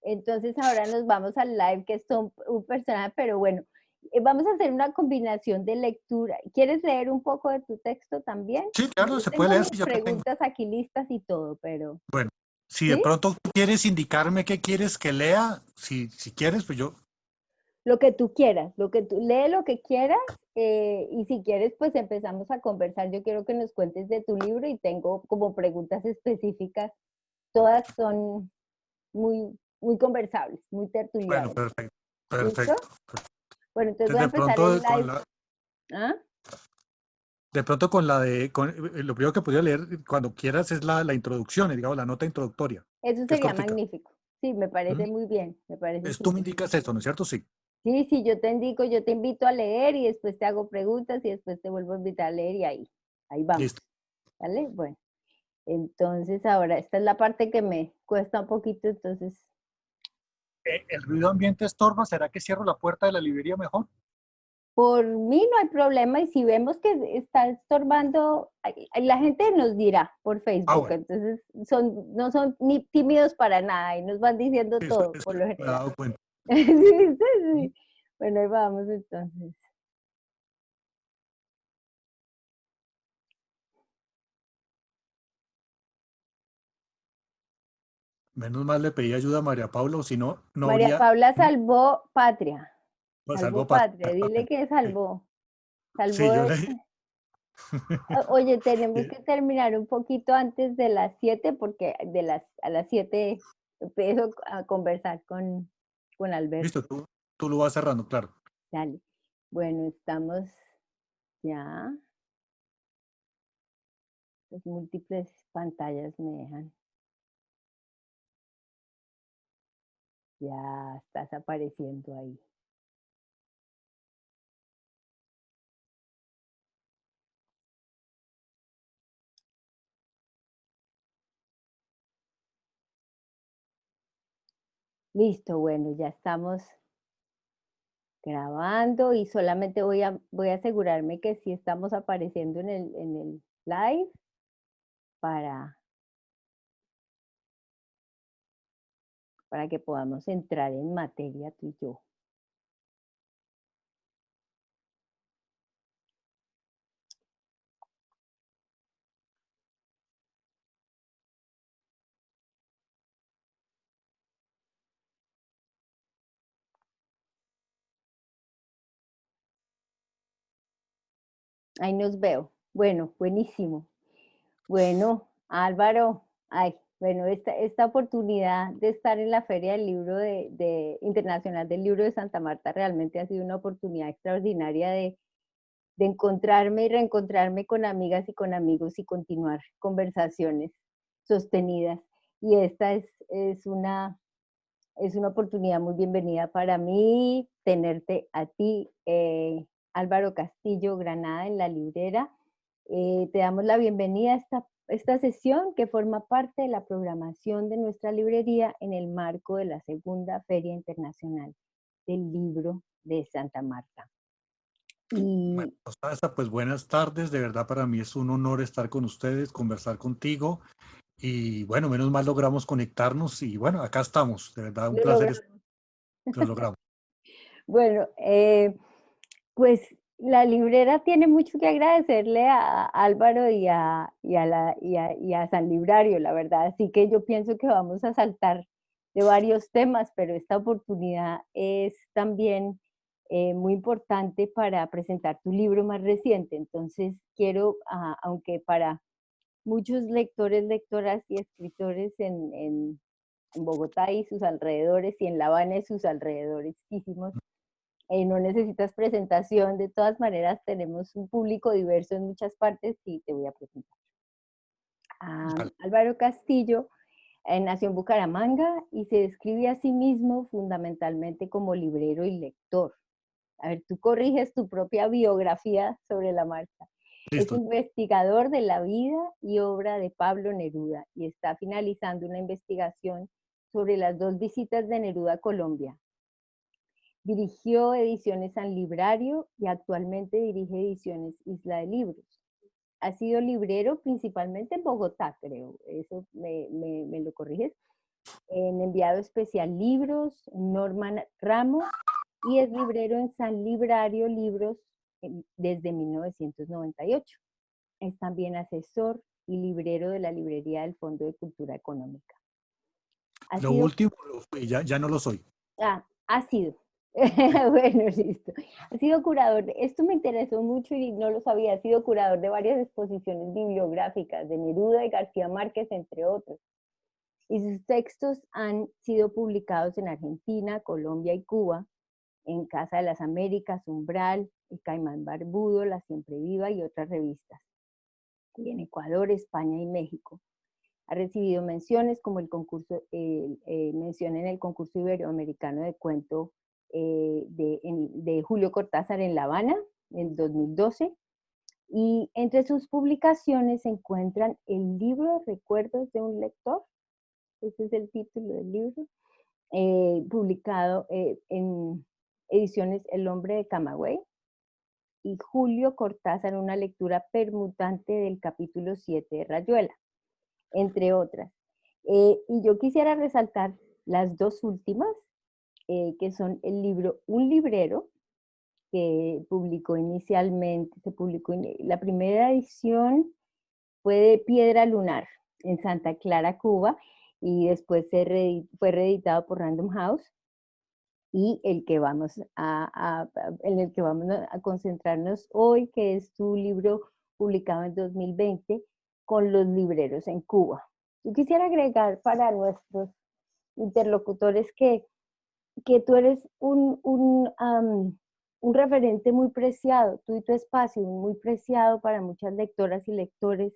Entonces ahora nos vamos al live, que es un personaje, pero bueno, vamos a hacer una combinación de lectura. ¿Quieres leer un poco de tu texto también? Sí, claro, Yo se puede tengo leer mis si yo te tengo. preguntas aquí listas y todo, pero Bueno, si de ¿sí? pronto tú quieres indicarme qué quieres que lea, si quieres, pues yo. Lo que tú quieras, lee lo que quieras, y si quieres, pues empezamos a conversar. Yo quiero que nos cuentes de tu libro y tengo como preguntas específicas. Todas son muy conversables, muy Bueno, tertuliables. perfecto, ¿Listo? perfecto. Bueno, entonces voy Entonces a empezar el live. ¿Ah? de pronto lo primero que podría leer cuando quieras es la introducción, digamos, la nota introductoria, Eso que es sería cortica. magnífico. Sí, me ¿Mm? parece muy bien, me parece Tú me súper. indicas esto, ¿no es cierto? Sí. Sí, sí, yo te indico, yo te invito a leer y después te hago preguntas y después te vuelvo a invitar a leer y ahí vamos. Listo. ¿Vale? Bueno, entonces ahora, esta es la parte que me cuesta un poquito, entonces, ¿El ruido ambiente estorba? ¿Será que cierro la puerta de la librería mejor? por mí no hay problema y si vemos que está estorbando, la gente nos dirá por Ah, Facebook, bueno. entonces no son ni tímidos para nada y nos van diciendo Sí, todo, eso por lo me he general. dado cuenta. Sí, sí, ¿Mm? sí. Bueno, ahí vamos entonces. Menos mal le pedí ayuda a María Paula, o si no, no María habría Paula salvó patria, salvo salvó patria. patria, dile que salvó, Sí, salvó yo de... le... Oye, tenemos que terminar un poquito antes de las 7 porque a las 7 empiezo a conversar con Alberto. Listo, tú lo vas cerrando, claro. Dale. Bueno, estamos ya. Las múltiples pantallas me dejan. Ya estás apareciendo ahí. Listo, bueno, ya estamos grabando y solamente voy a asegurarme que sí estamos apareciendo en el live para, para que podamos entrar en materia tú y yo. Ahí nos veo. Bueno, buenísimo. Bueno, Álvaro, ay, bueno, esta oportunidad de estar en la Feria del Libro Internacional del Libro de Santa Marta realmente ha sido una oportunidad extraordinaria de encontrarme y reencontrarme con amigas y con amigos y continuar conversaciones sostenidas. Y esta es una oportunidad muy bienvenida para mí, tenerte a ti, Álvaro Castillo Granada, en la librera. Te damos la bienvenida a esta sesión que forma parte de la programación de nuestra librería en el marco de la segunda Feria Internacional del Libro de Santa Marta. Bueno, Y Constanza, pues buenas tardes, de verdad para mí es un honor estar con ustedes, conversar contigo y bueno, menos mal logramos conectarnos y bueno, acá estamos, de verdad un lo placer, logramos. lo logramos. Bueno, pues la librera tiene mucho que agradecerle a Álvaro y a San Librario, la verdad. Así que yo pienso que vamos a saltar de varios temas, pero esta oportunidad es también muy importante para presentar tu libro más reciente. Entonces quiero, aunque para muchos lectores, lectoras y escritores en Bogotá y sus alrededores y en La Habana y sus alrededores, no necesitas presentación, de todas maneras tenemos un público diverso en muchas partes y te voy a presentar. Vale. Álvaro Castillo nació en Bucaramanga y se describe a sí mismo fundamentalmente como librero y lector. A ver, tú corriges tu propia biografía sobre la marcha. Es Listo. investigador de la vida y obra de Pablo Neruda y está finalizando una investigación sobre las dos visitas de Neruda a Colombia. Dirigió Ediciones San Librario y actualmente dirige Ediciones Isla de Libros. Ha sido librero principalmente en Bogotá, creo. Eso me lo corriges. en enviado especial libros, Norman Ramos, y es librero en San Librario Libros desde 1998. Es también asesor y librero de la librería del Fondo de Cultura Económica. Ha Lo sido, último lo fui, ya no lo soy. ha sido. Bueno, listo. Ha sido curador, esto me interesó mucho y no lo sabía, ha sido curador de varias exposiciones bibliográficas de Neruda y García Márquez, entre otros. Y sus textos han sido publicados en Argentina, Colombia y Cuba, en Casa de las Américas, Umbral, El Caimán Barbudo, La Siempre Viva y otras revistas. Y en Ecuador, España y México. Ha recibido menciones como mención en el concurso iberoamericano de cuento de Julio Cortázar en La Habana, en 2012. Y entre sus publicaciones se encuentran el libro Recuerdos de un lector, ese es el título del libro, publicado en ediciones El Hombre de Camagüey, y Julio Cortázar, una lectura permutante del capítulo 7 de Rayuela, entre otras. Y yo quisiera resaltar las dos últimas, que son el libro Un Librero, que se publicó la primera edición fue de Piedra Lunar en Santa Clara, Cuba, y después fue reeditado por Random House, y en el que vamos a concentrarnos hoy, que es tu libro publicado en 2020, Con los libreros en Cuba. Yo quisiera agregar para nuestros interlocutores que tú eres un referente muy preciado, tú y tu espacio, muy preciado para muchas lectoras y lectores,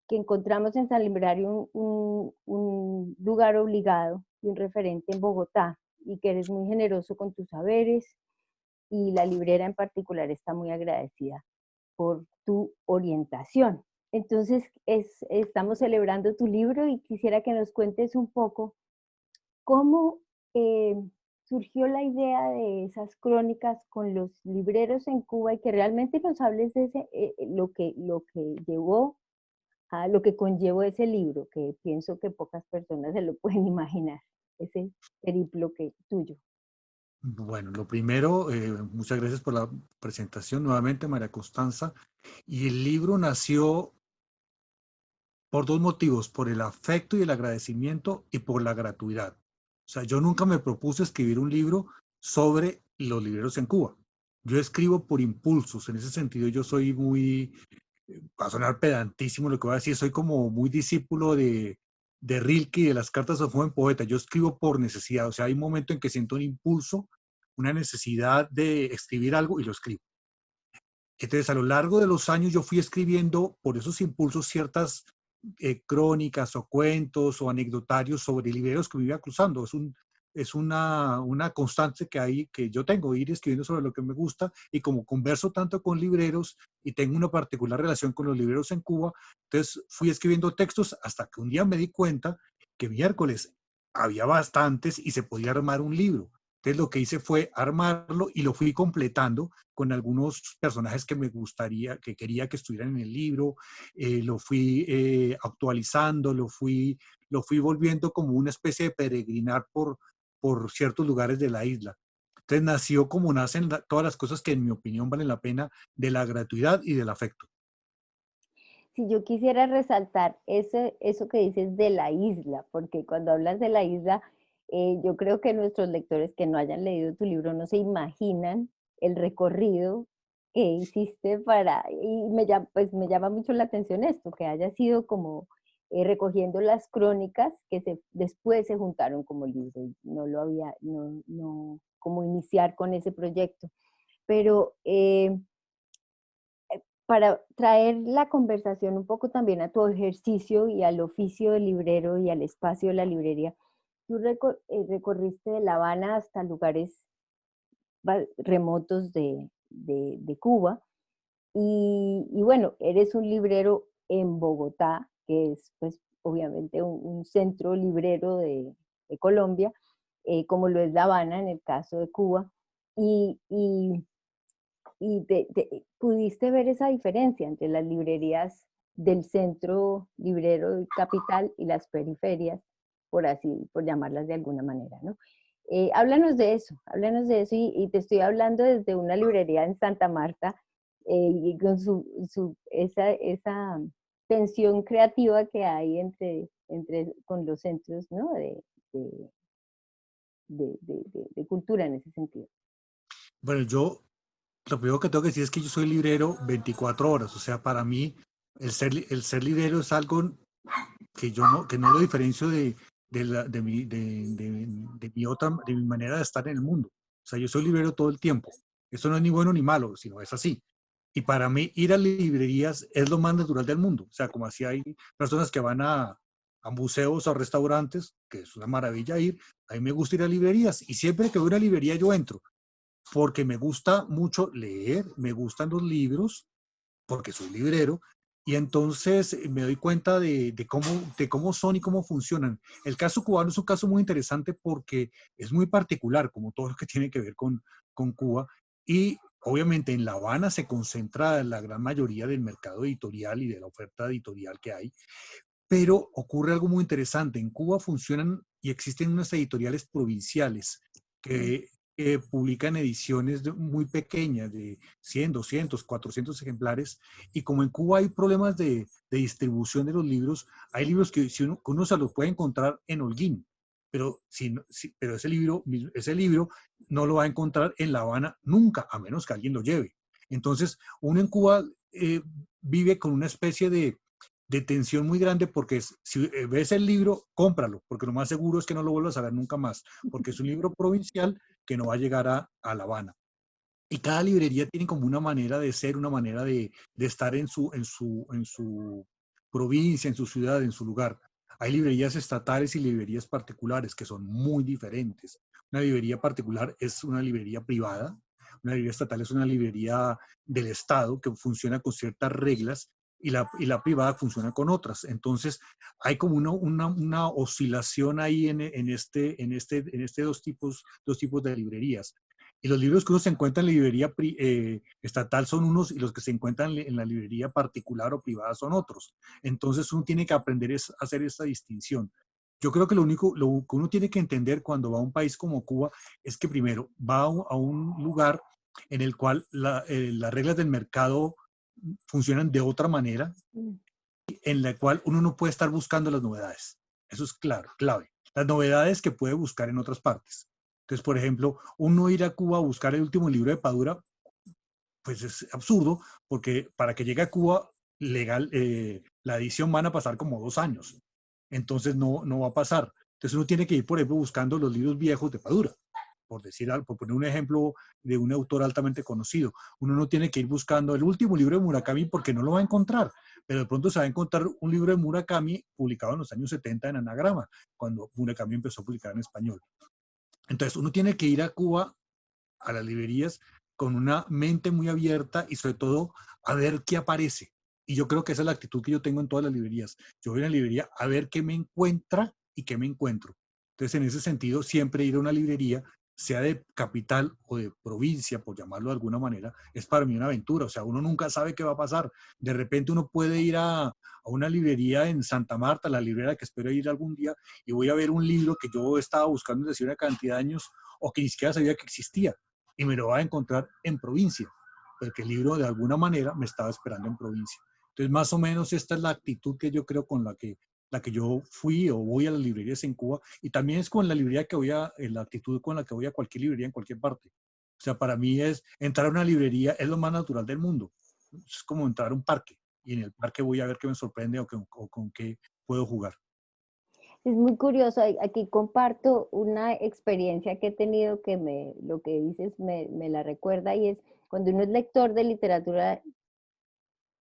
que encontramos en San Librario un lugar obligado y un referente en Bogotá, y que eres muy generoso con tus saberes, y la librera en particular está muy agradecida por tu orientación. Entonces, estamos celebrando tu libro y quisiera que nos cuentes un poco cómo eh, surgió la idea de esas crónicas con los libreros en Cuba, y que realmente nos hables de lo que llevó a lo que conllevó ese libro, que pienso que pocas personas se lo pueden imaginar, ese periplo tuyo. Bueno, lo primero, muchas gracias por la presentación nuevamente, María Constanza. Y el libro nació por dos motivos, por el afecto y el agradecimiento y por la gratuidad. O sea, yo nunca me propuse escribir un libro sobre los libreros en Cuba. Yo escribo por impulsos. En ese sentido, yo soy muy, va a sonar pedantísimo lo que voy a decir, soy como muy discípulo de Rilke y de las cartas de un joven poeta. Yo escribo por necesidad. O sea, hay un momento en que siento un impulso, una necesidad de escribir algo y lo escribo. Entonces, a lo largo de los años yo fui escribiendo por esos impulsos ciertas crónicas o cuentos o anecdotarios sobre libreros que me iba cruzando. Es una constante que yo tengo, ir escribiendo sobre lo que me gusta, y como converso tanto con libreros y tengo una particular relación con los libreros en Cuba, entonces fui escribiendo textos hasta que un día me di cuenta que miércoles había bastantes y se podía armar un libro. Entonces lo que hice fue armarlo y lo fui completando con algunos personajes que me gustaría, que quería que estuvieran en el libro. Lo fui actualizando, lo fui volviendo como una especie de peregrinar por ciertos lugares de la isla. Entonces nació como nacen todas las cosas que en mi opinión valen la pena, de la gratuidad y del afecto. Si yo quisiera resaltar eso que dices de la isla, porque cuando hablas de la isla, yo creo que nuestros lectores que no hayan leído tu libro no se imaginan el recorrido que hiciste pues me llama mucho la atención esto, que haya sido como recogiendo las crónicas que después se juntaron como libro, y no como iniciar con ese proyecto. Pero para traer la conversación un poco también a tu ejercicio y al oficio del librero y al espacio de la librería, tú recorriste de La Habana hasta lugares remotos de Cuba, y bueno, eres un librero en Bogotá, que es pues obviamente un centro librero de Colombia, como lo es La Habana en el caso de Cuba, y pudiste ver esa diferencia entre las librerías del centro librero y capital y las periferias, por así, por llamarlas de alguna manera, ¿no? Háblanos de eso y te estoy hablando desde una librería en Santa Marta y con esa tensión creativa que hay con los centros, ¿no? de, de cultura en ese sentido. Bueno, yo lo primero que tengo que decir es que yo soy librero 24 horas, o sea, para mí el ser librero es algo que no lo diferencio de mi manera de estar en el mundo. O sea, yo soy librero todo el tiempo. Eso no es ni bueno ni malo, sino es así. Y para mí ir a librerías es lo más natural del mundo. O sea, como así hay personas que van a museos o restaurantes, que es una maravilla ir, a mí me gusta ir a librerías. Y siempre que voy a una librería yo entro, porque me gusta mucho leer, me gustan los libros, porque soy librero, y entonces me doy cuenta de cómo son y cómo funcionan. El caso cubano es un caso muy interesante porque es muy particular, como todo lo que tiene que ver con Cuba, y obviamente en La Habana se concentra la gran mayoría del mercado editorial y de la oferta editorial que hay, pero ocurre algo muy interesante. En Cuba funcionan y existen unas editoriales provinciales Mm, que publican ediciones muy pequeñas, de 100, 200, 400 ejemplares. Y como en Cuba hay problemas de distribución de los libros, hay libros que uno se los puede encontrar en Holguín, pero, pero ese libro no lo va a encontrar en La Habana nunca, a menos que alguien lo lleve. Entonces, uno en Cuba vive con una especie de tensión muy grande porque si ves el libro, cómpralo, porque lo más seguro es que no lo vuelvas a ver nunca más, porque es un libro provincial que no va a llegar a La Habana. Y cada librería tiene como una manera de ser, una manera de estar en su provincia, en su ciudad, en su lugar. Hay librerías estatales y librerías particulares que son muy diferentes. Una librería particular es una librería privada, una librería estatal es una librería del Estado que funciona con ciertas reglas y la privada funciona con otras. Entonces, hay como una oscilación ahí en este dos tipos de librerías. Y los libros que uno se encuentra en la librería estatal son unos y los que se encuentran en la librería particular o privada son otros. Entonces uno tiene que aprender a hacer esta distinción. Yo creo que lo que uno tiene que entender cuando va a un país como Cuba es que primero va a un lugar en el cual las reglas del mercado funcionan de otra manera, mm, en la cual uno no puede estar buscando las novedades. Eso es claro, clave. Las novedades que puede buscar en otras partes. Entonces, por ejemplo, uno ir a Cuba a buscar el último libro de Padura, pues es absurdo, porque para que llegue a Cuba legal, la edición van a pasar como 2 años. Entonces no va a pasar. Entonces uno tiene que ir, por ejemplo, buscando los libros viejos de Padura, por decir algo, por poner un ejemplo de un autor altamente conocido. Uno no tiene que ir buscando el último libro de Murakami porque no lo va a encontrar, pero de pronto se va a encontrar un libro de Murakami publicado en los años 70 en anagrama, cuando Murakami empezó a publicar en español. Entonces uno tiene que ir a Cuba, a las librerías, con una mente muy abierta y sobre todo a ver qué aparece. Y yo creo que esa es la actitud que yo tengo en todas las librerías. Yo voy a la librería a ver qué me encuentra y qué me encuentro. Entonces, en ese sentido, siempre ir a una librería, sea de capital o de provincia, por llamarlo de alguna manera, es para mí una aventura. O sea, uno nunca sabe qué va a pasar. De repente uno puede ir a una librería en Santa Marta, la librera que espero ir algún día, y voy a ver un libro que yo estaba buscando desde una cantidad de años o que ni siquiera sabía que existía y me lo va a encontrar en provincia, porque el libro de alguna manera me estaba esperando en provincia. Entonces, más o menos esta es la actitud que yo creo con la que yo fui o voy a las librerías en Cuba, y también es con la librería que voy la actitud con la que voy a cualquier librería en cualquier parte. O sea, para mí es entrar a una librería es lo más natural del mundo. Es como entrar a un parque y en el parque voy a ver qué me sorprende o con qué puedo jugar. Es muy curioso, aquí comparto una experiencia que he tenido que lo que dices me la recuerda y es cuando uno es lector de literatura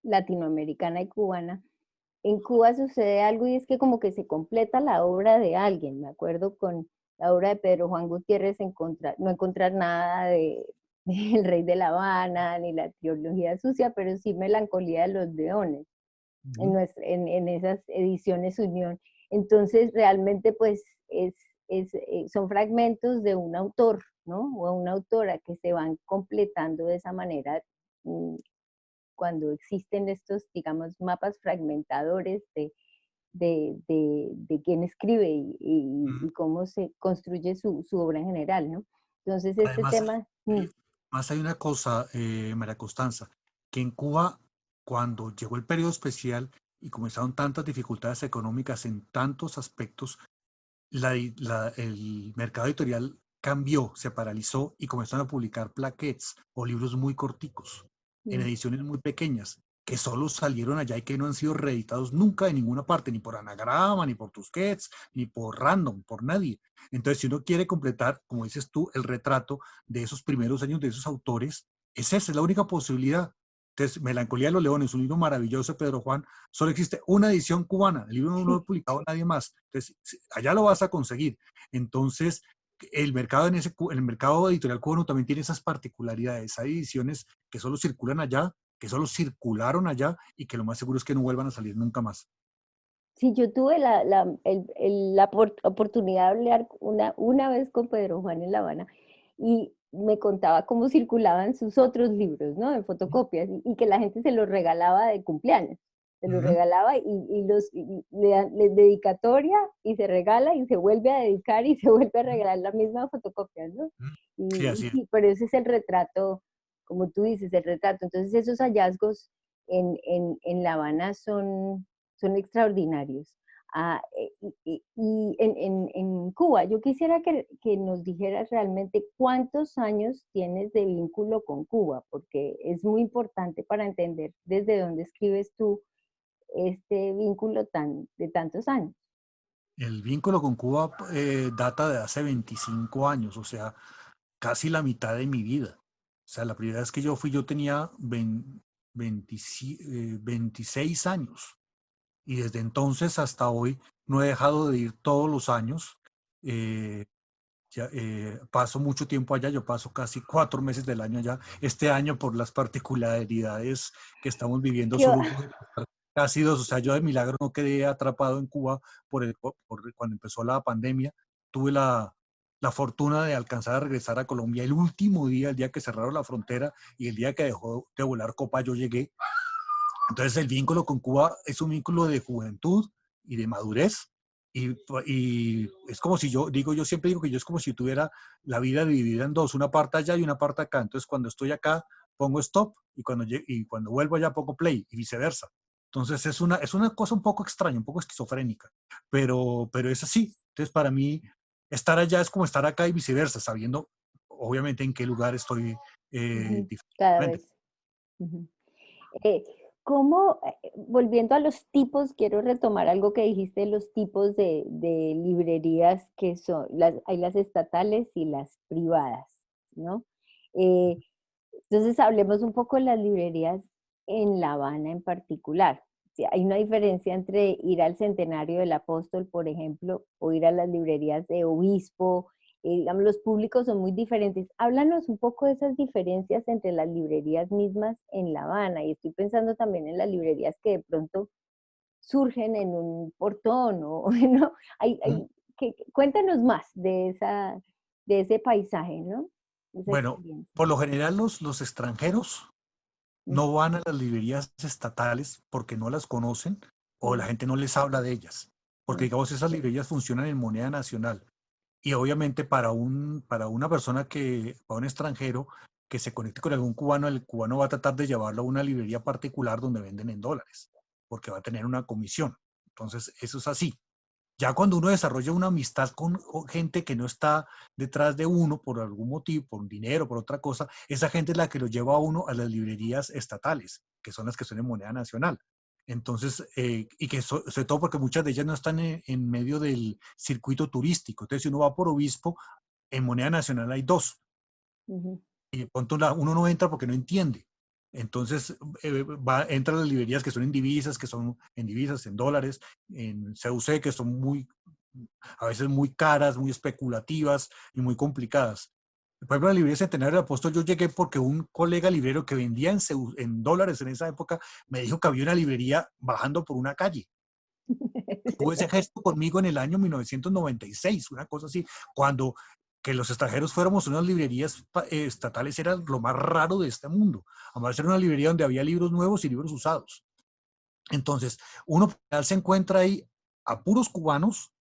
latinoamericana y cubana, en Cuba sucede algo y es que como que se completa la obra de alguien. Me acuerdo con la obra de Pedro Juan Gutiérrez no encontrar nada de El Rey de La Habana, ni la trilogía sucia, pero sí Melancolía de los Leones Ujú. en esas ediciones Unión. Entonces, realmente, pues, son fragmentos de un autor, ¿no? O una autora que se van completando de esa manera mm, cuando existen estos, digamos, mapas fragmentadores de quién escribe Mm. y cómo se construye su obra en general, ¿no? Entonces, este Además, tema, además hay una cosa, María Constanza, que en Cuba, cuando llegó el periodo especial y comenzaron tantas dificultades económicas en tantos aspectos, el mercado editorial cambió, se paralizó y comenzaron a publicar plaquettes o libros muy corticos, en mm, ediciones muy pequeñas, que solo salieron allá y que no han sido reeditados nunca en ninguna parte, ni por Anagrama, ni por Tusquets, ni por Random, por nadie. Entonces, si uno quiere completar, como dices tú, el retrato de esos primeros años de esos autores, esa es la única posibilidad. Entonces, Melancolía de los Leones, un libro maravilloso de Pedro Juan, solo existe una edición cubana, el libro no lo ha sí. publicado nadie más. Entonces, allá lo vas a conseguir. Entonces, el mercado editorial cubano también tiene esas particularidades. Hay ediciones que solo circulan allá, que solo circularon allá y que lo más seguro es que no vuelvan a salir nunca más. Sí, yo tuve la oportunidad de hablar una vez con Pedro Juan en La Habana y me contaba cómo circulaban sus otros libros, ¿no? En fotocopias y que la gente se los regalaba de cumpleaños. Se los Ujú. regalaba y le dedicatoria y se regala y se vuelve a dedicar y se vuelve a regalar la misma fotocopia, ¿no? Sí, Y así es. sí, pero ese es el retrato, como tú dices, el retrato. Entonces esos hallazgos en La Habana son extraordinarios. Y en Cuba, yo quisiera que nos dijeras realmente cuántos años tienes de vínculo con Cuba, porque es muy importante para entender desde dónde escribes tú este vínculo de tantos años. El vínculo con Cuba data de hace 25 años, o sea, casi la mitad de mi vida. O sea, la primera vez que yo fui, yo tenía 26 años. Y desde entonces hasta hoy no he dejado de ir todos los años. Eh, paso mucho tiempo allá, yo paso casi 4 meses del año allá. Este año, por las particularidades que estamos viviendo, Yo, solo pude pasar casi 2. O sea, yo de milagro no quedé atrapado en Cuba cuando empezó la pandemia. Tuve la fortuna de alcanzar a regresar a Colombia el último día, el día que cerraron la frontera y el día que dejó de volar Copa, yo llegué. Entonces el vínculo con Cuba es un vínculo de juventud y de madurez. Y es como si yo siempre digo que yo es como si tuviera la vida dividida en dos, una parte allá y una parte acá. Entonces cuando estoy acá pongo stop y cuando vuelvo allá pongo play y viceversa. Entonces es una cosa un poco extraña, un poco esquizofrénica, pero es así. Entonces para mí estar allá es como estar acá y viceversa, sabiendo obviamente en qué lugar estoy ujú, cada diferente. vez. Ujú. Eh, volviendo a los tipos, quiero retomar algo que dijiste, los tipos de librerías que son, hay las estatales y las privadas, ¿no? Eh, entonces, hablemos un poco de las librerías en La Habana en particular. Sí, hay una diferencia entre ir al Centenario del Apóstol, por ejemplo, o ir a las librerías de Obispo. Digamos, los públicos son muy diferentes. Háblanos un poco de esas diferencias entre las librerías mismas en La Habana. Y estoy pensando también en las librerías que de pronto surgen en un portón o ¿no? Cuéntanos más de ese paisaje, ¿no? De esa Bueno, experiencia. por lo general los extranjeros Mm, no van a las librerías estatales porque no las conocen o la mm, gente no les habla de ellas, porque mm, digamos esas librerías funcionan en moneda nacional y obviamente para una persona para un extranjero que se conecte con algún cubano, el cubano va a tratar de llevarlo a una librería particular donde venden en dólares, porque va a tener una comisión. Entonces, eso es así. Ya cuando uno desarrolla una amistad con gente que no está detrás de uno por algún motivo, por un dinero, por otra cosa, esa gente es la que lo lleva a uno a las librerías estatales, que son las que son en moneda nacional. Entonces, y que sobre todo porque muchas de ellas no están en medio del circuito turístico. Entonces, si uno va por Obispo, en moneda nacional hay dos ujú. y de pronto uno no entra porque no entiende. Entonces entra a las librerías que son en divisas, en dólares, en CUC, que son a veces muy caras, muy especulativas y muy complicadas. Por ejemplo, la librería Centenario del Apóstol yo llegué porque un colega librero que vendía en dólares en esa época me dijo que había una librería bajando por una calle. Tuvo ese gesto conmigo en el año 1996, una cosa así, cuando que los extranjeros fuéramos a unas librerías estatales era lo más raro de este mundo. Además era una librería donde había libros nuevos y libros usados. Entonces, uno se encuentra ahí a puros cubanos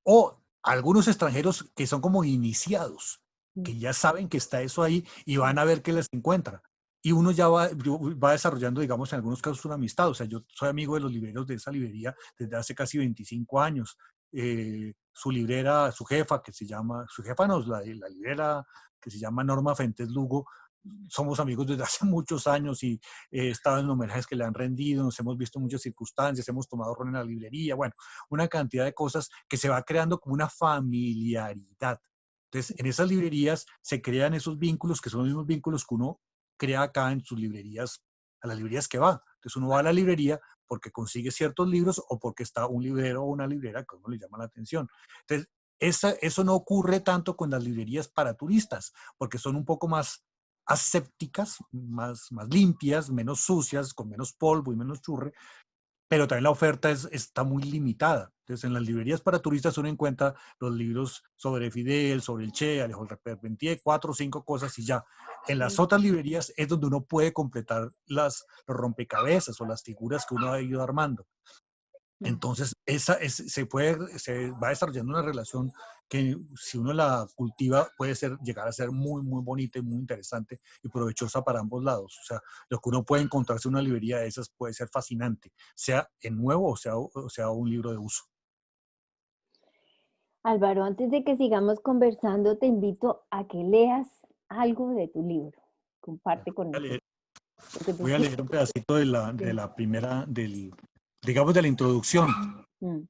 o algunos extranjeros que son como iniciados, mm, que ya saben que está eso ahí y van a ver qué les encuentra. Y uno ya va desarrollando, digamos, en algunos casos una amistad. O sea, yo soy amigo de los libreros de esa librería desde hace casi 25 años. Su librera, su jefa, que se llama, su jefa no, la librera que se llama Norma Fentes Lugo, somos amigos desde hace muchos años y he estado en homenajes que le han rendido, nos hemos visto en muchas circunstancias, hemos tomado ron en la librería, bueno, una cantidad de cosas que se va creando como una familiaridad. Entonces, en esas librerías se crean esos vínculos que son los mismos vínculos que uno crea acá en sus librerías, a las librerías que va. Entonces, uno va a la librería porque consigue ciertos libros o porque está un librero o una librera que a uno le llama la atención. Entonces, eso no ocurre tanto con las librerías para turistas, porque son un poco más asépticas, más limpias, menos sucias, con menos polvo y menos churre, pero también la oferta está muy limitada. Entonces, en las librerías para turistas uno encuentra los libros sobre Fidel, sobre el Che, Alejo Reperpentier, 4 o 5 cosas y ya. En las mm, otras librerías es donde uno puede completar los rompecabezas o las figuras que uno ha ido armando. mm. Entonces, se va desarrollando una relación que si uno la cultiva puede llegar a ser muy, muy bonita y muy interesante y provechosa para ambos lados. O sea, lo que uno puede encontrarse en una librería de esas puede ser fascinante, sea en nuevo o sea un libro de uso. Álvaro, antes de que sigamos conversando, te invito a que leas algo de tu libro. Bueno, Comparte con voy a leer, nosotros lo que tú voy a leer un pedacito de la, de escribes. la primera, digamos, de la introducción. Mm,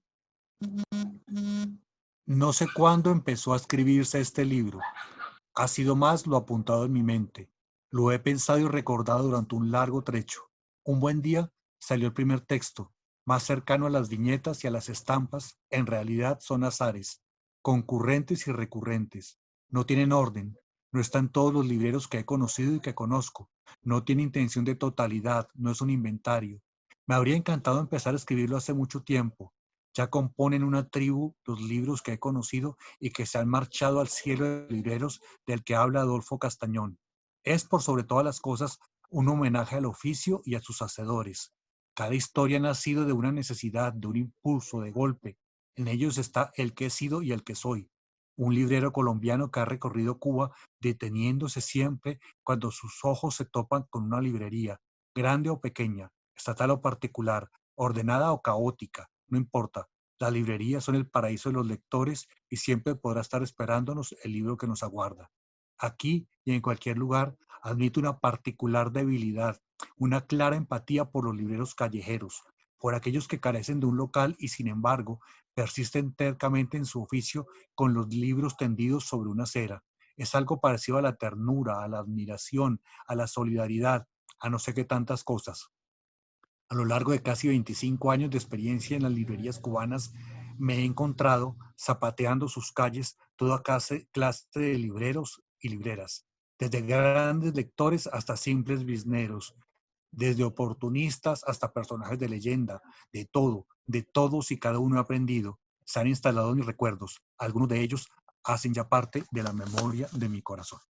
No sé cuándo empezó a escribirse este libro. Ha sido más lo apuntado en mi mente. Lo he pensado y recordado durante un largo trecho. Un buen día salió el primer texto, más cercano a las viñetas y a las estampas. En realidad son azares, concurrentes y recurrentes. No tienen orden. No están todos los libreros que he conocido y que conozco. No tiene intención de totalidad. No es un inventario. Me habría encantado empezar a escribirlo hace mucho tiempo. Ya componen una tribu los libros que he conocido y que se han marchado al cielo de libreros del que habla Adolfo Castañón. Es, por sobre todas las cosas, un homenaje al oficio y a sus hacedores. Cada historia ha nacido de una necesidad, de un impulso, de golpe. En ellos está el que he sido y el que soy. Un librero colombiano que ha recorrido Cuba deteniéndose siempre cuando sus ojos se topan con una librería, grande o pequeña, estatal o particular, ordenada o caótica, no importa. Las librerías son el paraíso de los lectores y siempre podrá estar esperándonos el libro que nos aguarda. Aquí y en cualquier lugar admito una particular debilidad, una clara empatía por los libreros callejeros, por aquellos que carecen de un local y sin embargo persisten tercamente en su oficio con los libros tendidos sobre una acera. Es algo parecido a la ternura, a la admiración, a la solidaridad, a no sé qué tantas cosas. A lo largo de casi 25 años de experiencia en las librerías cubanas, me he encontrado zapateando sus calles toda clase de libreros y libreras, desde grandes lectores hasta simples bizneros, desde oportunistas hasta personajes de leyenda, de todos y cada uno he aprendido. Se han instalado en mis recuerdos. Algunos de ellos hacen ya parte de la memoria de mi corazón.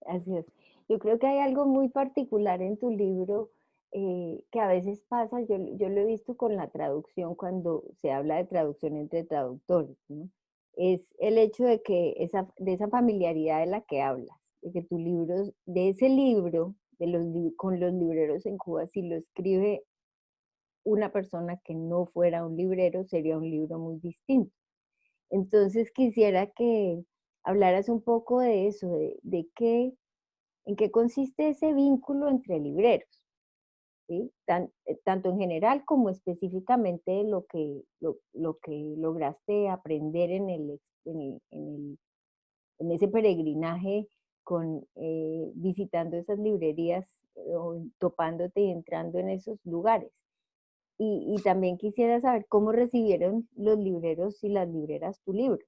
así es. Yo creo que hay algo muy particular en tu libro que a veces pasa, yo lo he visto con la traducción cuando se habla de traducción entre traductores, ¿no? Es el hecho de que de esa familiaridad de la que hablas, de que tu libro, de ese libro, con los libreros en Cuba, si lo escribe una persona que no fuera un librero, sería un libro muy distinto. Entonces quisiera que hablaras un poco de eso, en qué consiste ese vínculo entre libreros, ¿sí? Tanto en general como específicamente lo que lograste aprender en ese peregrinaje visitando esas librerías o topándote y entrando en esos lugares. Y también quisiera saber cómo recibieron los libreros y las libreras tu libro.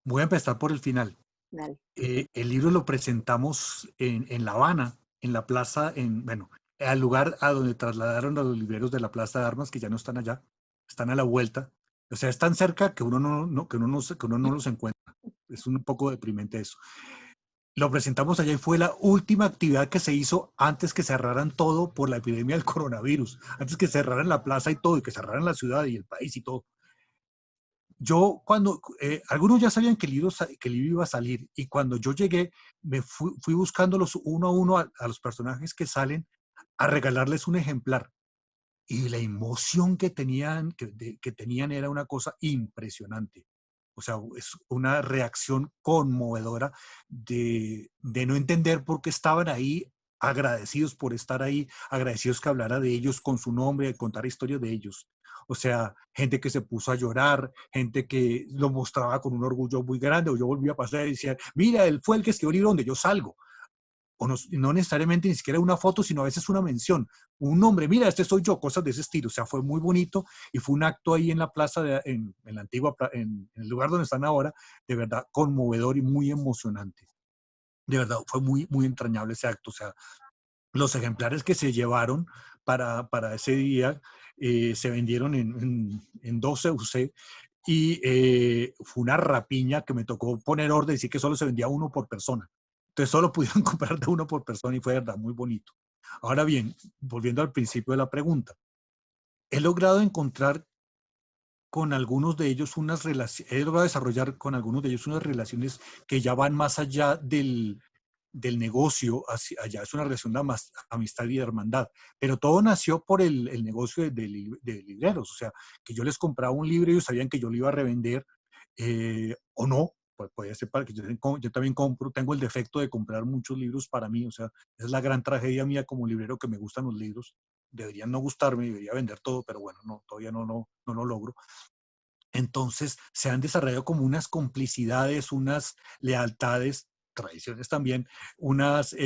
Voy a empezar por el final. Dale. El libro lo presentamos en La Habana, en la plaza, bueno, al lugar a donde trasladaron a los libreros de la Plaza de Armas, que ya no están allá, están a la vuelta. O sea, es tan cerca que uno no los encuentra. Es un poco deprimente eso. lo presentamos allá y fue la última actividad que se hizo antes que cerraran todo por la epidemia del coronavirus, antes que cerraran la plaza y todo, y que cerraran la ciudad y el país y todo. Yo cuando, algunos ya sabían que el libro iba a salir, y cuando yo llegué, fui buscándolos uno a uno a los personajes que salen a regalarles un ejemplar. Y la emoción que tenían era una cosa impresionante. O sea, es una reacción conmovedora de no entender por qué estaban ahí, agradecidos por estar ahí, agradecidos que hablara de ellos con su nombre, de contar historias de ellos. O sea, gente que se puso a llorar, gente que lo mostraba con un orgullo muy grande, o yo volvía a pasar y decía, mira, él fue el que escribió el libro donde yo salgo, o no, no necesariamente ni siquiera una foto, sino a veces una mención, un nombre, mira, este soy yo, cosas de ese estilo. O sea, fue muy bonito y fue un acto ahí en la plaza, en la antigua, en el lugar donde están ahora, de verdad conmovedor y muy emocionante. De verdad, fue muy, muy entrañable ese acto. O sea, los ejemplares que se llevaron para ese día se vendieron en 12 UC, y fue una rapiña que me tocó poner orden y decir que solo se vendía uno por persona. Entonces solo pudieron comprar de uno por persona y fue de verdad muy bonito. Ahora bien, volviendo al principio de la pregunta, he logrado encontrar con algunos de ellos unas relaciones, he logrado desarrollar con algunos de ellos unas relaciones que ya van más allá del negocio, allá es una relación de amistad y de hermandad, pero todo nació por el negocio de libreros. O sea, que yo les compraba un libro y ellos sabían que yo lo iba a revender, o no, pues podía ser para que yo también compro, tengo el defecto de comprar muchos libros para mí. O sea, es la gran tragedia mía como librero, que me gustan los libros, deberían no gustarme, debería vender todo, pero bueno, no, todavía no lo logro. Entonces se han desarrollado como unas complicidades, unas lealtades, tradiciones también, unas,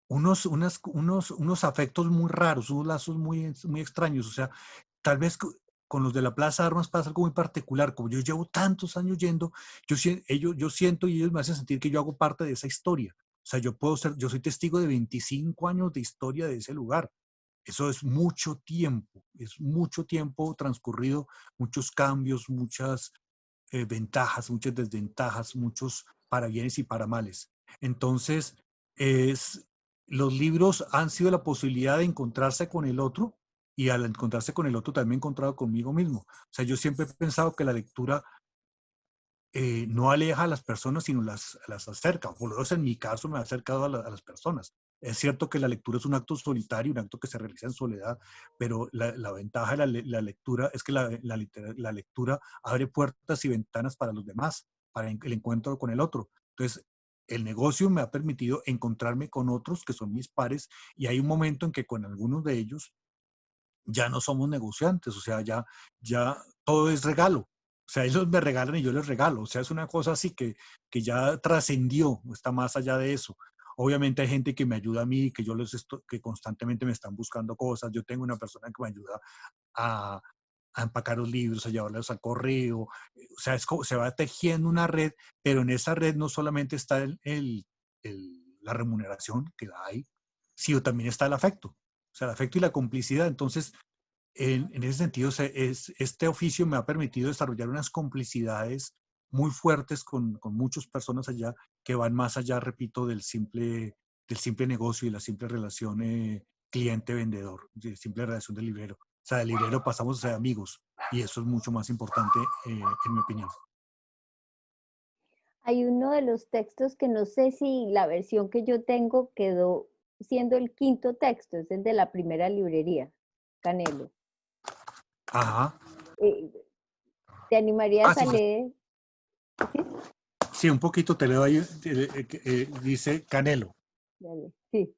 unos afectos muy raros, unos lazos muy extraños. O sea, tal vez con los de la Plaza de Armas pasa algo muy particular. Como yo llevo tantos años yendo, yo siento y ellos me hacen sentir que yo hago parte de esa historia. O sea, yo soy testigo de 25 años de historia de ese lugar. Eso es mucho tiempo transcurrido, muchos cambios, muchas ventajas, muchas desventajas, muchos para bienes y para males. Entonces, es, los libros han sido la posibilidad de encontrarse con el otro, y al encontrarse con el otro también me he encontrado conmigo mismo. O sea, yo siempre he pensado que la lectura no aleja a las personas, sino las acerca. Por lo menos en mi caso me ha acercado a las personas. Es cierto que la lectura es un acto solitario, un acto que se realiza en soledad, pero la ventaja de la lectura es que la lectura abre puertas y ventanas para los demás, para el encuentro con el otro. Entonces, el negocio me ha permitido encontrarme con otros que son mis pares, y hay un momento en que con algunos de ellos ya no somos negociantes. O sea, ya todo es regalo. O sea, ellos me regalan y yo les regalo. O sea, es una cosa así que ya trascendió, está más allá de eso. Obviamente hay gente que me ayuda a mí, que constantemente me están buscando cosas. Yo tengo una persona que me ayuda a, a empacar los libros, a llevarlos al correo. O sea, se va tejiendo una red, pero en esa red no solamente está la remuneración que hay, sino también está el afecto. O sea, el afecto y la complicidad. Entonces, en ese sentido, este oficio me ha permitido desarrollar unas complicidades muy fuertes con muchas personas allá, que van más allá, repito, del simple negocio y la simple relación cliente-vendedor, de simple relación de librero. O sea, del librero pasamos a ser amigos, y eso es mucho más importante, en mi opinión. Hay uno de los textos que no sé si la versión que yo tengo quedó siendo el quinto texto, es el de la primera librería, Canelo. Ajá. Eh, ¿Te animarías a Sí, leer? ¿Sí? sí, un poquito te leo ahí. Dice Canelo. Dale. Sí.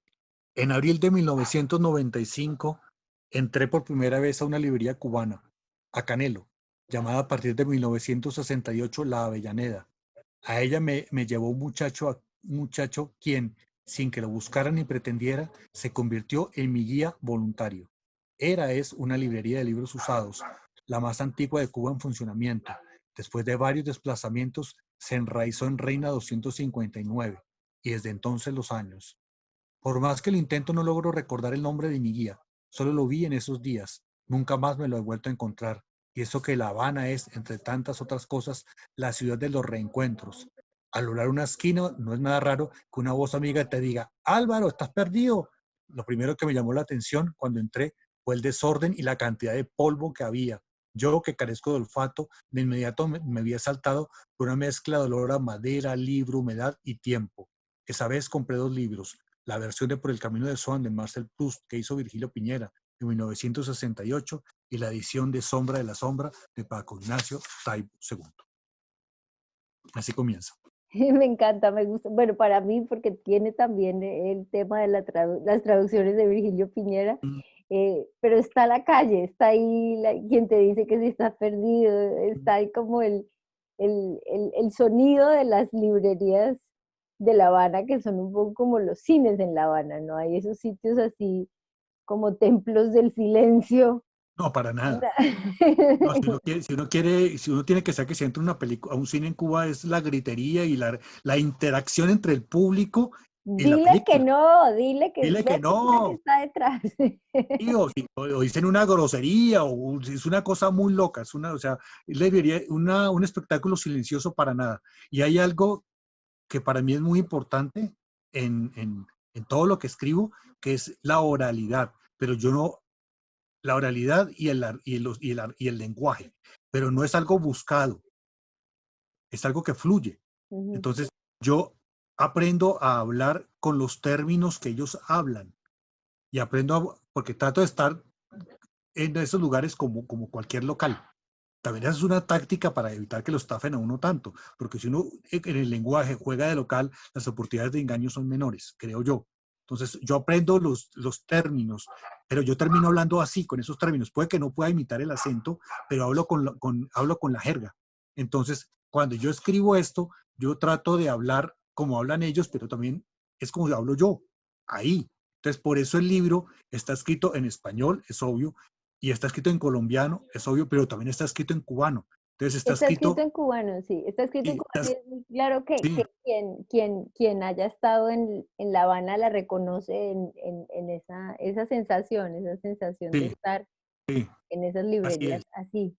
En abril de 1995 entré por primera vez a una librería cubana, a Canelo, llamada a partir de 1968 La Avellaneda. A ella me llevó un muchacho quien, sin que lo buscara ni pretendiera, se convirtió en mi guía voluntario. Es una librería de libros usados, la más antigua de Cuba en funcionamiento. Después de varios desplazamientos, se enraizó en Reina 259, y desde entonces los años. Por más que lo intento, no logro recordar el nombre de mi guía. Solo lo vi en esos días. Nunca más me lo he vuelto a encontrar. Y eso que La Habana es, entre tantas otras cosas, la ciudad de los reencuentros. al doblar una esquina, no es nada raro que una voz amiga te diga, Álvaro, ¿estás perdido? Lo primero que me llamó la atención cuando entré fue el desorden y la cantidad de polvo que había. Yo, que carezco de olfato, de inmediato me había saltado por una mezcla de olor a madera, libro, humedad y tiempo. Esa vez compré 2 libros, la versión de Por el Camino de Swan de Marcel Proust, que hizo Virgilio Piñera, en 1968, y la edición de Sombra de la Sombra de Paco Ignacio Taibo II. Así comienza. Me encanta, me gusta. Bueno, para mí, porque tiene también el tema de las traducciones de Virgilio Piñera, Mm. pero está la calle, está ahí quien te dice que si estás perdido, está ahí como el sonido de las librerías de La Habana, que son un poco como los cines en La Habana, ¿no? Hay esos sitios así como templos del silencio. No, para nada. No, si uno tiene que ser que se entre una película, a un cine en Cuba es la gritería y la interacción entre el público y la Dile que película. no, dile que Dile que mira que no, está detrás. tío, o dicen una grosería, o es una cosa muy loca, o sea, un espectáculo silencioso para nada. Y hay algo que para mí es muy importante en todo lo que escribo, que es la oralidad. Pero yo no, la oralidad y el lenguaje, pero no es algo buscado, es algo que fluye. Ujú, Entonces, yo aprendo a hablar con los términos que ellos hablan y porque trato de estar en esos lugares como cualquier local. También esa es una táctica para evitar que lo estafen a uno tanto, porque si uno en el lenguaje juega de local, las oportunidades de engaño son menores, creo yo. Entonces, yo aprendo los términos, pero yo termino hablando así, con esos términos. Puede que no pueda imitar el acento, pero hablo con la jerga. Entonces, cuando yo escribo esto, yo trato de hablar como hablan ellos, pero también es como hablo yo, ahí. Entonces, por eso el libro está escrito en español, es obvio, y está escrito en colombiano, es obvio, pero también está escrito en cubano. Entonces está está escrito escrito, en cubano, sí, está escrito en sí, cubano y es muy claro sí, que quien haya estado en La Habana la reconoce en esa sensación de sí, estar sí, en esas así librerías es, así.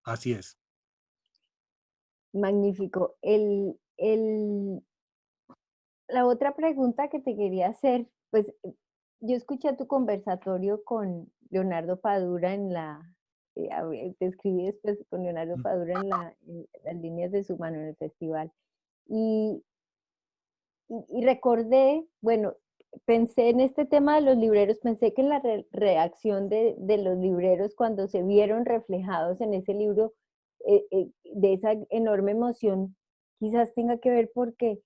así es. Magnífico. La otra pregunta que te quería hacer, pues yo escuché tu conversatorio con Leonardo Padura te escribí después con Leonardo Mm. Padura en las líneas de su mano en el festival. Y, y recordé, bueno, pensé en este tema de los libreros, pensé que en la reacción de los libreros cuando se vieron reflejados en ese libro, de esa enorme emoción, quizás tenga que ver porque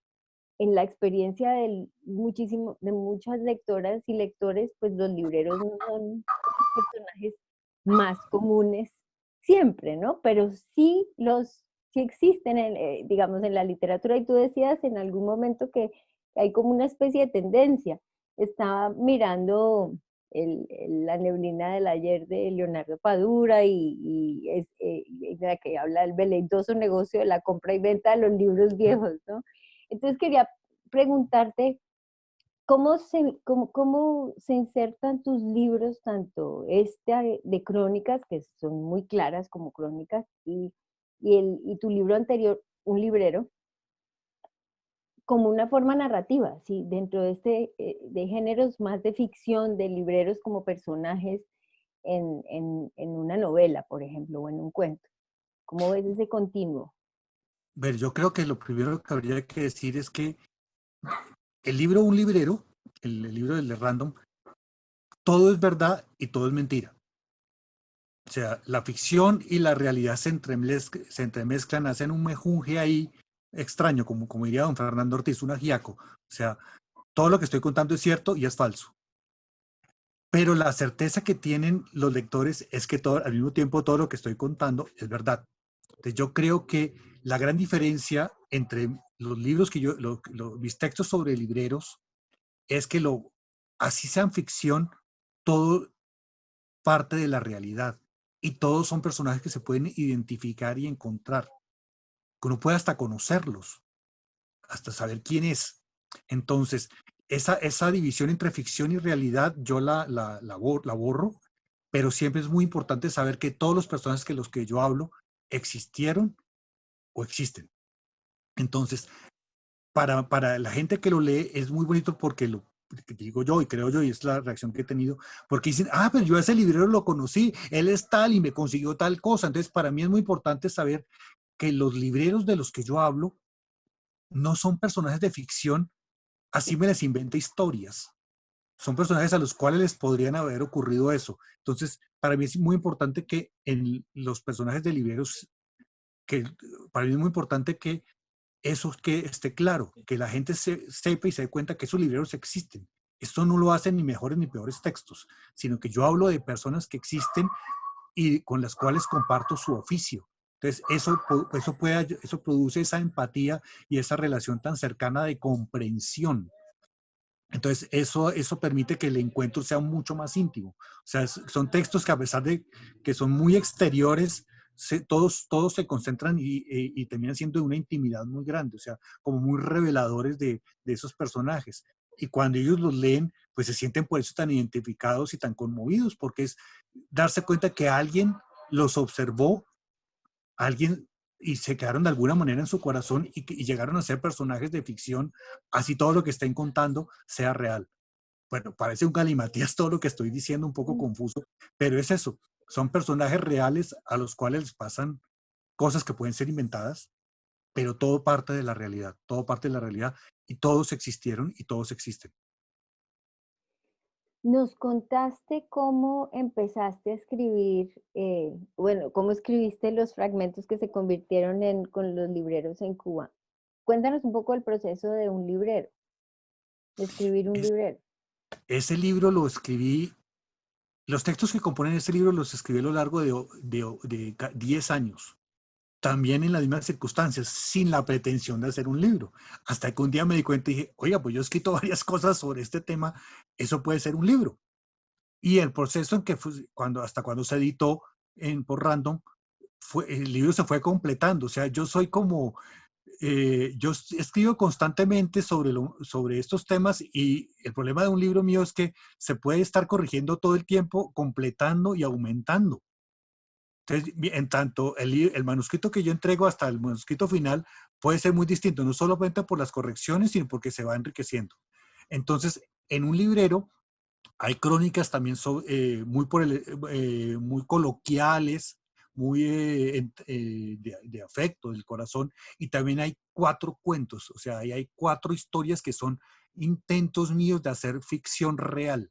en la experiencia de muchas lectoras y lectores, pues los libreros no son los personajes más comunes siempre, ¿no? Pero sí existen, digamos, en la literatura. Y tú decías en algún momento que hay como una especie de tendencia. Estaba mirando la neblina del ayer de Leonardo Padura en la que habla del veleidoso negocio de la compra y venta de los libros viejos, ¿no? Entonces quería preguntarte cómo se insertan tus libros, tanto de crónicas, que son muy claras como crónicas, y tu libro anterior, Un librero, como una forma narrativa, ¿sí? Dentro de géneros más de ficción, de libreros como personajes en una novela, por ejemplo, o en un cuento. ¿Cómo ves ese continuo? Ver, yo creo que lo primero que habría que decir es que el libro Un librero, el libro del de Random, todo es verdad y todo es mentira. O sea, la ficción y la realidad se entremezclan, hacen un mejunje ahí extraño, como diría don Fernando Ortiz, un ajiaco. O sea, todo lo que estoy contando es cierto y es falso. Pero la certeza que tienen los lectores es que al mismo tiempo todo lo que estoy contando es verdad. Entonces yo creo que la gran diferencia entre los libros mis textos sobre libreros es que así sean ficción, todo parte de la realidad y todos son personajes que se pueden identificar y encontrar, que uno puede hasta conocerlos, hasta saber quién es. Entonces, esa división entre ficción y realidad yo la borro, pero siempre es muy importante saber que todos los personajes que los que yo hablo existieron o existen. Entonces, para la gente que lo lee es muy bonito porque lo que digo yo y creo yo, y es la reacción que he tenido, porque dicen, ah, pero yo a ese librero lo conocí, él es tal y me consiguió tal cosa. Entonces, para mí es muy importante saber que los libreros de los que yo hablo no son personajes de ficción, así me les inventa historias. Son personajes a los cuales les podrían haber ocurrido eso. Entonces, para mí es muy importante que en los personajes de libreros, que para mí es muy importante que eso que esté claro, que la gente sepa y se dé cuenta que esos libreros existen. Esto no lo hacen ni mejores ni peores textos, sino que yo hablo de personas que existen y con las cuales comparto su oficio. Entonces, eso produce esa empatía y esa relación tan cercana de comprensión. Entonces, eso permite que el encuentro sea mucho más íntimo. O sea, son textos que a pesar de que son muy exteriores, todos se concentran y terminan siendo de una intimidad muy grande, o sea, como muy reveladores de esos personajes. Y cuando ellos los leen, pues se sienten por eso tan identificados y tan conmovidos, porque es darse cuenta que alguien los observó, alguien y se quedaron de alguna manera en su corazón y llegaron a ser personajes de ficción, así todo lo que estén contando sea real. Bueno, parece un galimatías todo lo que estoy diciendo, un poco confuso, pero es eso. Son personajes reales a los cuales les pasan cosas que pueden ser inventadas, pero todo parte de la realidad, todo parte de la realidad y todos existieron y todos existen. Nos contaste cómo empezaste a escribir, bueno, cómo escribiste los fragmentos que se convirtieron en con los libreros en Cuba. Cuéntanos un poco el proceso de un librero, de escribir un Es- librero. ese libro lo escribí, los textos que componen ese libro los escribí a lo largo de 10 años. También en las mismas circunstancias, sin la pretensión de hacer un libro. Hasta que un día me di cuenta y dije, oiga, pues yo he escrito varias cosas sobre este tema, eso puede ser un libro. Y el proceso en que hasta cuando se editó por Random, el libro se fue completando. O sea, yo soy como, escribo constantemente sobre estos temas y el problema de un libro mío es que se puede estar corrigiendo todo el tiempo, completando y aumentando. Entonces, en tanto el manuscrito que yo entrego hasta el manuscrito final puede ser muy distinto, no solamente por las correcciones, sino porque se va enriqueciendo. Entonces, en un librero hay crónicas también muy coloquiales, muy de afecto, del corazón, y también hay 4 cuentos, o sea, ahí hay 4 historias que son intentos míos de hacer ficción real.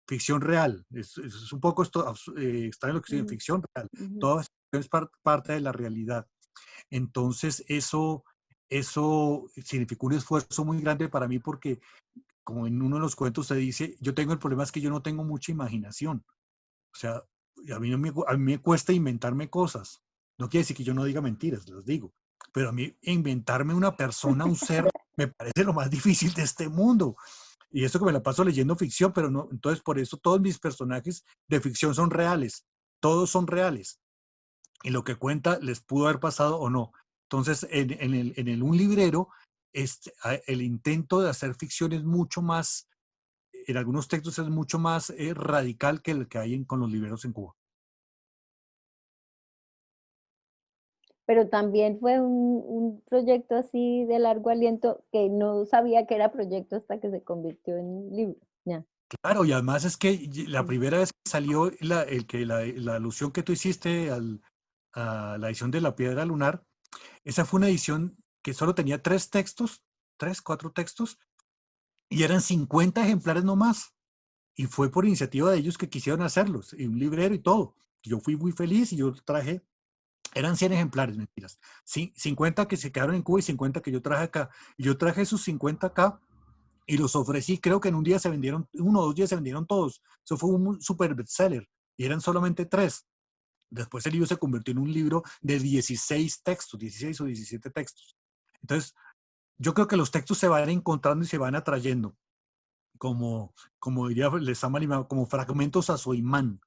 Ficción real, es un poco extraño lo que estoy en Ujú, ficción real, ujú. todo es parte de la realidad. Entonces, eso significó un esfuerzo muy grande para mí porque como en uno de los cuentos se dice, yo tengo el problema es que yo no tengo mucha imaginación. O sea, a mí, no me, a mí me cuesta inventarme cosas. No quiere decir que yo no diga mentiras, las digo. Pero a mí inventarme una persona, un ser, me parece lo más difícil de este mundo. Y eso que me la paso leyendo ficción, pero no, entonces por eso todos mis personajes de ficción son reales. Todos son reales. Y lo que cuenta les pudo haber pasado o no. Entonces, un librero, el intento de hacer ficción es mucho más, en algunos textos es mucho más radical que el que hay con los libreros en Cuba. Pero también fue un proyecto así de largo aliento que no sabía que era proyecto hasta que se convirtió en libro. Ya. Claro, y además es que la Mm. primera vez que salió la alusión que tú hiciste a la edición de La Piedra Lunar, esa fue una edición que solo tenía 3 textos, 4 textos, y eran 50 ejemplares nomás. Y fue por iniciativa de ellos que quisieron hacerlos, y un librero y todo. Yo fui muy feliz y yo traje, eran 100 ejemplares, mentiras. Sí, 50 que se quedaron en Cuba y 50 que yo traje acá. Y yo traje esos 50 acá y los ofrecí, creo que en un día se vendieron, 1 o 2 días se vendieron todos. Eso fue un super bestseller y eran solamente 3. Después el libro se convirtió en un libro de 16 textos, 16 o 17 textos. Entonces, yo creo que los textos se van encontrando y se van atrayendo, como diría Lezama Lima, como fragmentos a su imán.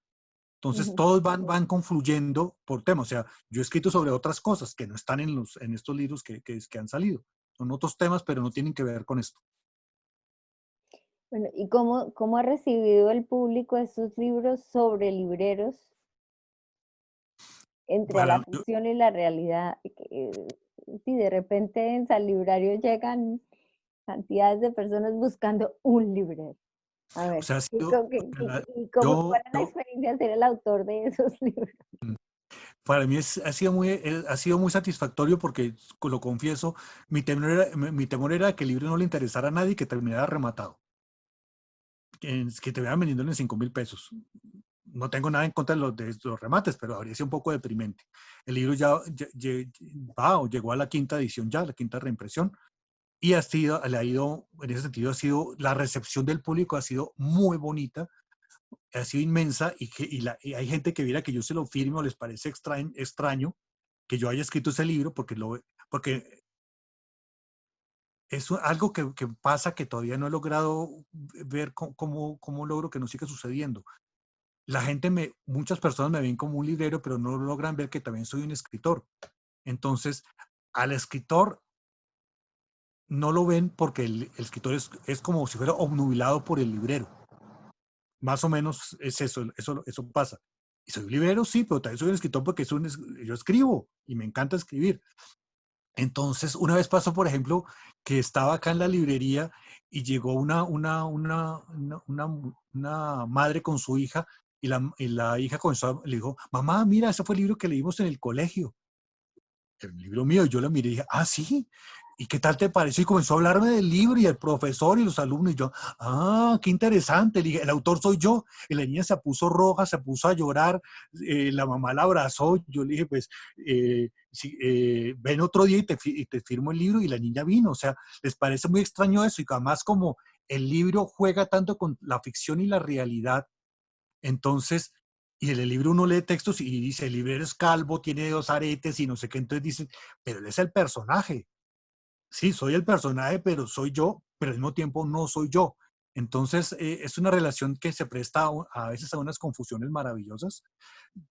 Entonces, Ujú. todos van confluyendo por temas. O sea, yo he escrito sobre otras cosas que no están en estos libros que han salido. Son otros temas, pero no tienen que ver con esto. Bueno, ¿y cómo ha recibido el público estos libros sobre libreros? entre a Para, la ficción y la realidad. Si de repente en San Librario llegan cantidades de personas buscando un librero. A o ver, sea, ha sido, cuál yo, es la experiencia de ser el autor de esos libros? para mí ha sido muy satisfactorio porque, lo confieso, mi temor era que el libro no le interesara a nadie y que terminara rematado, que te vayan vendiendo en 5.000 pesos. No tengo nada en contra de los remates, pero habría sido un poco deprimente. El libro llegó a la quinta edición ya, la quinta reimpresión, y en ese sentido, la recepción del público ha sido muy bonita, ha sido inmensa, y hay gente que viera que yo se lo firme o les parece extraño que yo haya escrito ese libro, porque es algo que pasa que todavía no he logrado ver cómo logro que no siga sucediendo. Muchas personas me ven como un librero, pero no logran ver que también soy un escritor. Entonces, al escritor no lo ven porque el escritor es como si fuera obnubilado por el librero. Más o menos es eso pasa. Y soy un librero, sí, pero también soy un escritor porque yo escribo y me encanta escribir. Entonces, una vez pasó, por ejemplo, que estaba acá en la librería y llegó una madre con su hija, y la hija le dijo: mamá, mira, ese fue el libro que leímos en el colegio. El libro mío. Y yo la miré y dije: ah, sí. ¿Y qué tal te pareció? Y comenzó a hablarme del libro y el profesor y los alumnos. Y yo: ah, qué interesante. Le dije: el autor soy yo. Y la niña se puso roja, se puso a llorar. La mamá la abrazó. Yo le dije: pues, ven otro día y te firmo el libro. Y la niña vino. O sea, les parece muy extraño eso. Y además, como el libro juega tanto con la ficción y la realidad, entonces, y en el libro uno lee textos y dice: el librero es calvo, tiene 2 aretes y no sé qué. Entonces dice: pero él es el personaje. Sí, soy el personaje, pero soy yo, pero al mismo tiempo no soy yo. Entonces, es una relación que se presta a veces a unas confusiones maravillosas,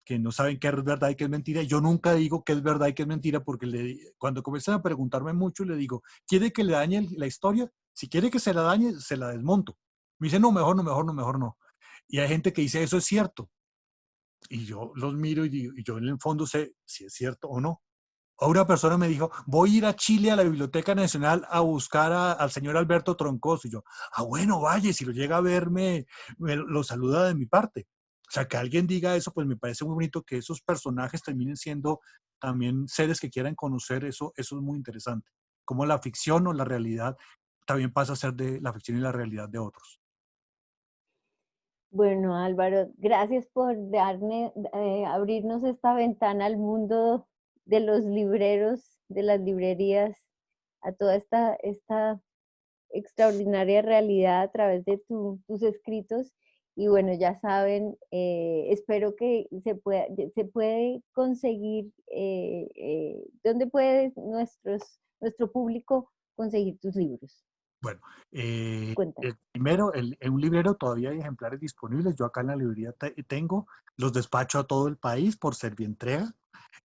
que no saben qué es verdad y qué es mentira. Yo nunca digo qué es verdad y qué es mentira, porque cuando comienzan a preguntarme mucho, le digo: ¿quiere que le dañe la historia? Si quiere que se la dañe, se la desmonto. Me dice: no, mejor no, mejor no, mejor no. Y hay gente que dice: eso es cierto. Y yo los miro y yo en el fondo sé si es cierto o no. O una persona me dijo: voy a ir a Chile a la Biblioteca Nacional a buscar al señor Alberto Troncoso. Y yo: ah, bueno, vaya, si lo llega a ver, me lo saluda de mi parte. O sea, que alguien diga eso, pues me parece muy bonito, que esos personajes terminen siendo también seres que quieran conocer eso es muy interesante. Como la ficción o la realidad también pasa a ser de la ficción y la realidad de otros. Bueno, Álvaro, gracias por abrirnos esta ventana al mundo de los libreros, de las librerías, a toda esta extraordinaria realidad a través de tus escritos. Y bueno, ya saben, espero que se puede conseguir, ¿dónde puede nuestro público conseguir tus libros? Bueno, Cuéntanos. el primero, en un librero todavía hay ejemplares disponibles. Yo acá en la librería tengo, los despacho a todo el país por Servientrega,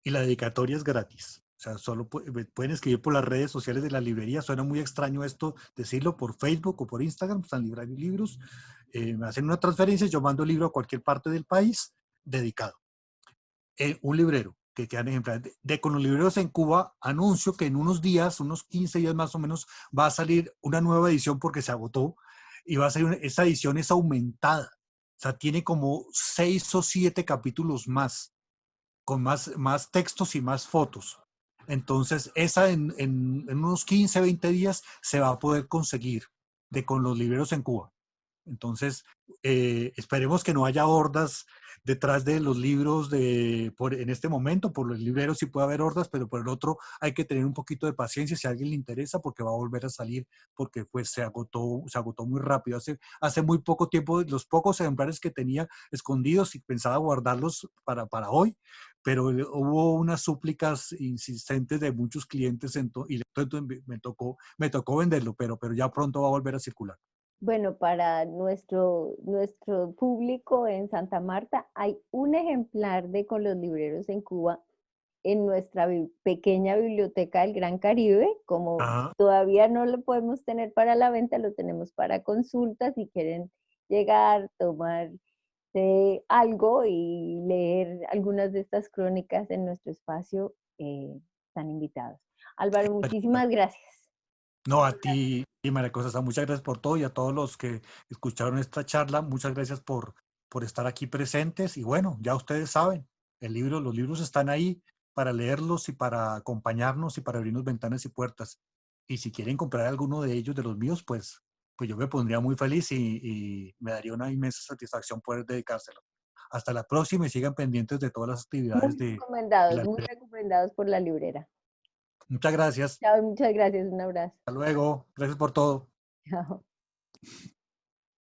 y la dedicatoria es gratis. O sea, me pueden escribir por las redes sociales de la librería. Suena muy extraño esto, decirlo por Facebook o por Instagram, San Librario Libros. Me hacen una transferencia, yo mando el libro a cualquier parte del país dedicado. Un librero que quedan ejemplares. Con los libreros en Cuba, anuncio que en unos días, unos 15 días más o menos, va a salir una nueva edición porque se agotó, y va a salir esa edición es aumentada. O sea, tiene como 6 o 7 capítulos más, con más textos y más fotos. Entonces, esa en unos 15, 20 días se va a poder conseguir con los libreros en Cuba. Entonces, esperemos que no haya hordas detrás de los libros en este momento. Por los libreros sí puede haber hordas, pero por el otro hay que tener un poquito de paciencia si a alguien le interesa, porque va a volver a salir, porque pues se agotó muy rápido. Hace muy poco tiempo, los pocos ejemplares que tenía escondidos y pensaba guardarlos para hoy, pero hubo unas súplicas insistentes de muchos clientes, y entonces me tocó venderlo, pero ya pronto va a volver a circular. Bueno, para nuestro público en Santa Marta hay un ejemplar de Con los Libreros en Cuba en nuestra pequeña biblioteca del Gran Caribe. Como Ajá. todavía no lo podemos tener para la venta, lo tenemos para consulta. Si quieren llegar, tomar algo y leer algunas de estas crónicas en nuestro espacio, están invitados. Álvaro, muchísimas gracias. No, a ti y María Constanza, muchas gracias por todo y a todos los que escucharon esta charla, muchas gracias por estar aquí presentes y bueno, ya ustedes saben, los libros están ahí para leerlos y para acompañarnos y para abrirnos ventanas y puertas. Y si quieren comprar alguno de ellos, de los míos, pues yo me pondría muy feliz y me daría una inmensa satisfacción poder dedicárselo. Hasta la próxima y sigan pendientes de todas las actividades de la Muy librera. recomendados por la librera. Muchas gracias. Chao, muchas gracias, un abrazo. Hasta luego. Gracias por todo. Chao.